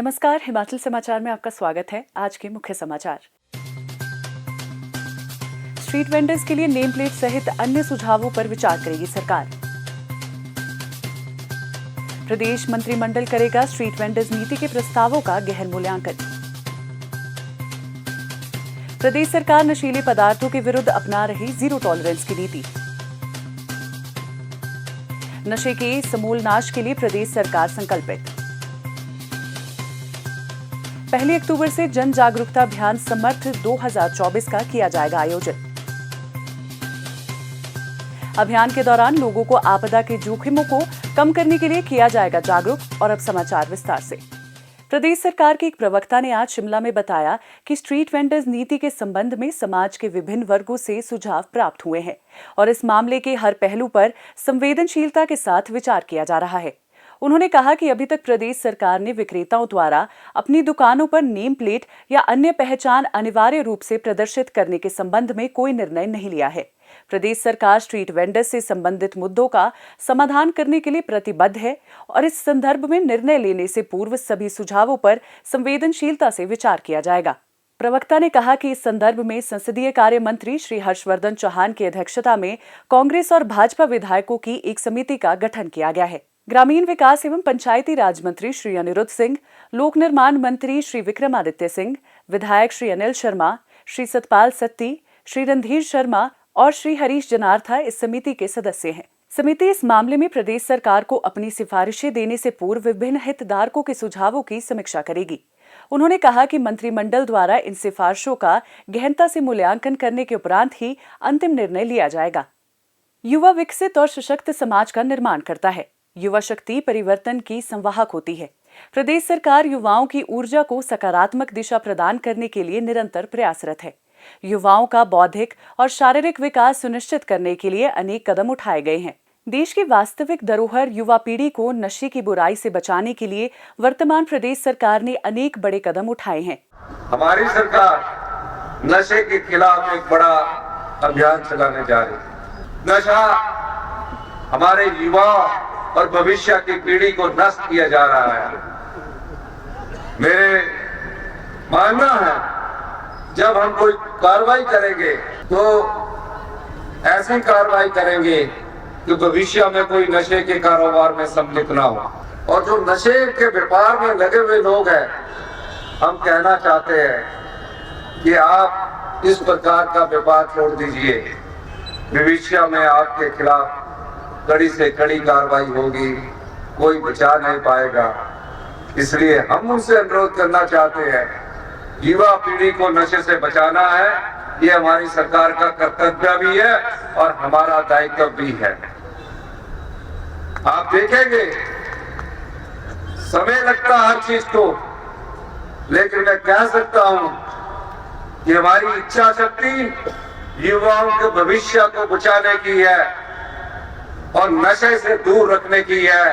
नमस्कार, हिमाचल समाचार में आपका स्वागत है। आज के मुख्य समाचार। स्ट्रीट वेंडर्स के लिए नेम प्लेट सहित अन्य सुझावों पर विचार करेगी सरकार। प्रदेश मंत्रिमंडल करेगा स्ट्रीट वेंडर्स नीति के प्रस्तावों का गहन मूल्यांकन। प्रदेश सरकार नशीले पदार्थों के विरुद्ध अपना रही जीरो टॉलरेंस की नीति। नशे के समूल नाश के लिए प्रदेश सरकार संकल्पित। 1 अक्टूबर से जन जागरूकता अभियान समर्थ 2024 का किया जाएगा आयोजन। अभियान के दौरान लोगों को आपदा के जोखिमों को कम करने के लिए किया जाएगा जागरूक। और अब समाचार विस्तार से। प्रदेश सरकार के एक प्रवक्ता ने आज शिमला में बताया कि स्ट्रीट वेंडर्स नीति के संबंध में समाज के विभिन्न वर्गों से सुझाव प्राप्त हुए हैं और इस मामले के हर पहलू पर संवेदनशीलता के साथ विचार किया जा रहा है। उन्होंने कहा कि अभी तक प्रदेश सरकार ने विक्रेताओं द्वारा अपनी दुकानों पर नेम प्लेट या अन्य पहचान अनिवार्य रूप से प्रदर्शित करने के संबंध में कोई निर्णय नहीं लिया है। प्रदेश सरकार स्ट्रीट वेंडर्स से संबंधित मुद्दों का समाधान करने के लिए प्रतिबद्ध है और इस संदर्भ में निर्णय लेने से पूर्व सभी सुझावों पर संवेदनशीलता से विचार किया जाएगा। प्रवक्ता ने कहा कि इस संदर्भ में संसदीय कार्य मंत्री श्री हर्षवर्धन चौहान की अध्यक्षता में कांग्रेस और भाजपा विधायकों की एक समिति का गठन किया गया है। ग्रामीण विकास एवं पंचायती राज मंत्री श्री अनिरुद्ध सिंह, लोक निर्माण मंत्री श्री विक्रमादित्य सिंह, विधायक श्री अनिल शर्मा, श्री सतपाल सत्ती, श्री रणधीर शर्मा और श्री हरीश जनार्था इस समिति के सदस्य हैं। समिति इस मामले में प्रदेश सरकार को अपनी सिफारिशें देने से पूर्व विभिन्न हितधारकों के सुझावों की समीक्षा करेगी। उन्होंने कहा कि मंत्रिमंडल द्वारा इन सिफारिशों का गहनता से मूल्यांकन करने के उपरांत ही अंतिम निर्णय लिया जाएगा। युवा विकसित और सशक्त समाज का निर्माण करता है। युवा शक्ति परिवर्तन की संवाहक होती है। प्रदेश सरकार युवाओं की ऊर्जा को सकारात्मक दिशा प्रदान करने के लिए निरंतर प्रयासरत है। युवाओं का बौद्धिक और शारीरिक विकास सुनिश्चित करने के लिए अनेक कदम उठाए गए हैं। देश की वास्तविक धरोहर युवा पीढ़ी को नशे की बुराई से बचाने के लिए वर्तमान प्रदेश सरकार ने अनेक बड़े कदम उठाए हैं। हमारी सरकार नशे के खिलाफ एक बड़ा अभियान चलाने जा रही है। नशा हमारे युवा और भविष्य की पीढ़ी को नष्ट किया जा रहा है। मेरे मानना है जब हम कोई कार्रवाई करेंगे तो ऐसी कार्रवाई करेंगे कि भविष्य में कोई नशे के कारोबार में सम्मिलित ना हो। और जो नशे के व्यापार में लगे हुए लोग हैं, हम कहना चाहते हैं कि आप इस प्रकार का व्यापार छोड़ दीजिए। भविष्य में आपके खिलाफ कड़ी से कड़ी कार्रवाई होगी, कोई बचा नहीं पाएगा। इसलिए हम उनसे अनुरोध करना चाहते हैं, युवा पीढ़ी को नशे से बचाना है, ये हमारी सरकार का कर्तव्य भी है और हमारा दायित्व भी है। आप देखेंगे समय लगता है हर चीज को, लेकिन मैं कह सकता हूं कि हमारी इच्छा शक्ति युवाओं के भविष्य को बचाने की है और नशे से दूर रखने की है।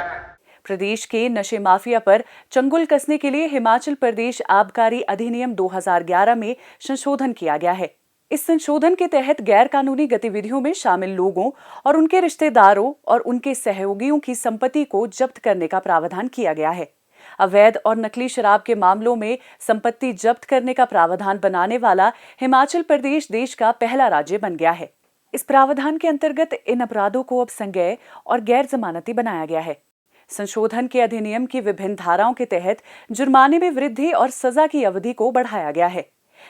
प्रदेश के नशे माफिया पर चंगुल कसने के लिए हिमाचल प्रदेश आबकारी अधिनियम 2011 में संशोधन किया गया है। इस संशोधन के तहत गैर कानूनी गतिविधियों में शामिल लोगों और उनके रिश्तेदारों और उनके सहयोगियों की संपत्ति को जब्त करने का प्रावधान किया गया है। अवैध और नकली शराब के मामलों में संपत्ति जब्त करने का प्रावधान बनाने वाला हिमाचल प्रदेश देश का पहला राज्य बन गया है। इस प्रावधान के अंतर्गत इन अपराधों को अब संज्ञेय और गैर जमानती बनाया गया है। संशोधन के अधिनियम की विभिन्न धाराओं के तहत जुर्माने में वृद्धि और सजा की अवधि को बढ़ाया गया है।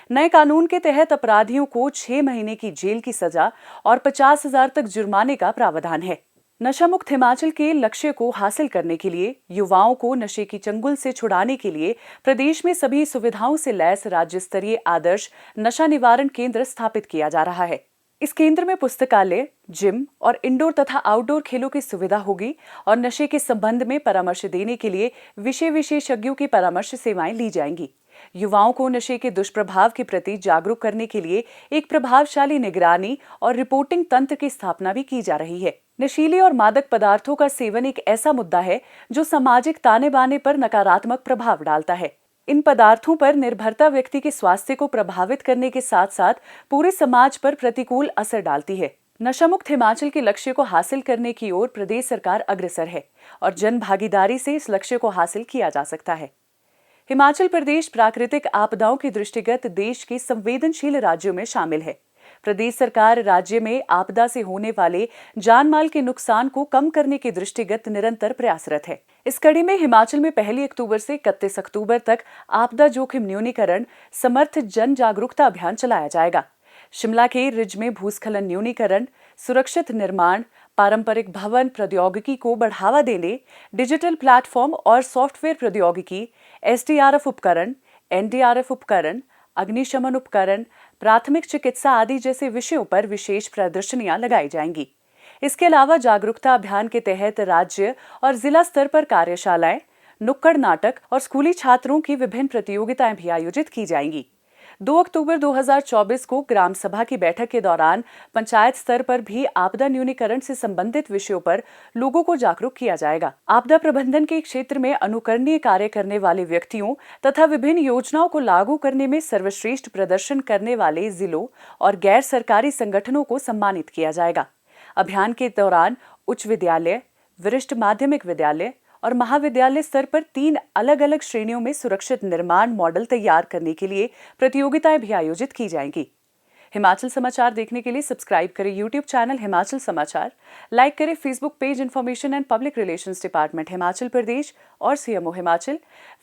नए कानून के तहत अपराधियों को 6 महीने की जेल की सजा और 50,000 तक जुर्माने का प्रावधान है। नशा मुक्त हिमाचल के लक्ष्य को हासिल करने के लिए युवाओं को नशे की चंगुल से छुड़ाने के लिए प्रदेश में सभी सुविधाओं से लैस राज्य स्तरीय आदर्श नशा निवारण केंद्र स्थापित किया जा रहा है। इस केंद्र में पुस्तकालय, जिम और इंडोर तथा आउटडोर खेलों की सुविधा होगी और नशे के संबंध में परामर्श देने के लिए विषय विशेषज्ञों की परामर्श सेवाएं ली जाएंगी। युवाओं को नशे के दुष्प्रभाव के प्रति जागरूक करने के लिए एक प्रभावशाली निगरानी और रिपोर्टिंग तंत्र की स्थापना भी की जा रही है। नशीले और मादक पदार्थों का सेवन एक ऐसा मुद्दा है जो सामाजिक ताने बाने पर नकारात्मक प्रभाव डालता है। इन पदार्थों पर निर्भरता व्यक्ति के स्वास्थ्य को प्रभावित करने के साथ साथ पूरे समाज पर प्रतिकूल असर डालती है। नशा मुक्त हिमाचल के लक्ष्य को हासिल करने की ओर प्रदेश सरकार अग्रसर है और जन भागीदारी से इस लक्ष्य को हासिल किया जा सकता है। हिमाचल प्रदेश प्राकृतिक आपदाओं के दृष्टिगत देश के संवेदनशील राज्यों में शामिल है। प्रदेश सरकार राज्य में आपदा से होने वाले जान माल के नुकसान को कम करने के दृष्टिगत निरंतर प्रयासरत है। इस कड़ी में हिमाचल में 1 अक्टूबर से 31 अक्टूबर तक आपदा जोखिम न्यूनीकरण समर्थ जन जागरूकता अभियान चलाया जाएगा। शिमला के रिज में भूस्खलन न्यूनीकरण, सुरक्षित निर्माण, पारंपरिक भवन प्रौद्योगिकी को बढ़ावा देने, डिजिटल प्लेटफॉर्म और सॉफ्टवेयर प्रौद्योगिकी, एसडीआरएफ उपकरण, एनडीआरएफ उपकरण, अग्निशमन उपकरण, प्राथमिक चिकित्सा आदि जैसे विषयों पर विशेष प्रदर्शनियां लगाई जाएंगी। इसके अलावा जागरूकता अभियान के तहत राज्य और जिला स्तर पर कार्यशालाएं, नुक्कड़ नाटक और स्कूली छात्रों की विभिन्न प्रतियोगिताएं भी आयोजित की जाएंगी। 2 अक्टूबर 2024 को ग्राम सभा की बैठक के दौरान पंचायत स्तर पर भी आपदा न्यूनीकरण से संबंधित विषयों पर लोगों को जागरूक किया जाएगा। आपदा प्रबंधन के क्षेत्र में अनुकरणीय कार्य करने वाले व्यक्तियों तथा विभिन्न योजनाओं को लागू करने में सर्वश्रेष्ठ प्रदर्शन करने वाले जिलों और गैर सरकारी संगठनों को सम्मानित किया जाएगा। अभियान के दौरान उच्च विद्यालय, वरिष्ठ माध्यमिक विद्यालय और महाविद्यालय स्तर पर 3 अलग-अलग श्रेणियों में सुरक्षित निर्माण मॉडल तैयार करने के लिए प्रतियोगिताएं भी आयोजित की जाएंगी। हिमाचल समाचार देखने के लिए सब्सक्राइब करें यूट्यूब चैनल हिमाचल समाचार, लाइक करें Facebook page information and public relations department Himachal Pradesh और सीएमओ हिमाचल,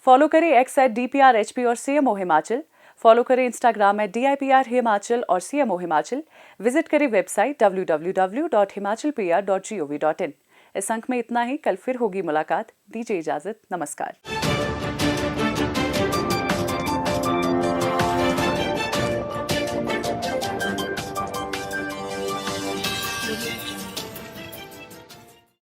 फॉलो करें एक्स @DPRHP और सीएमओ हिमाचल, फॉलो करें इंस्टाग्राम @DIPR हिमाचल और सीएमओ हिमाचल, विजिट करें वेबसाइट www.himachalpr.gov.in। इस अंक में इतना ही। कल फिर होगी मुलाकात। दीजिए इजाजत। नमस्कार।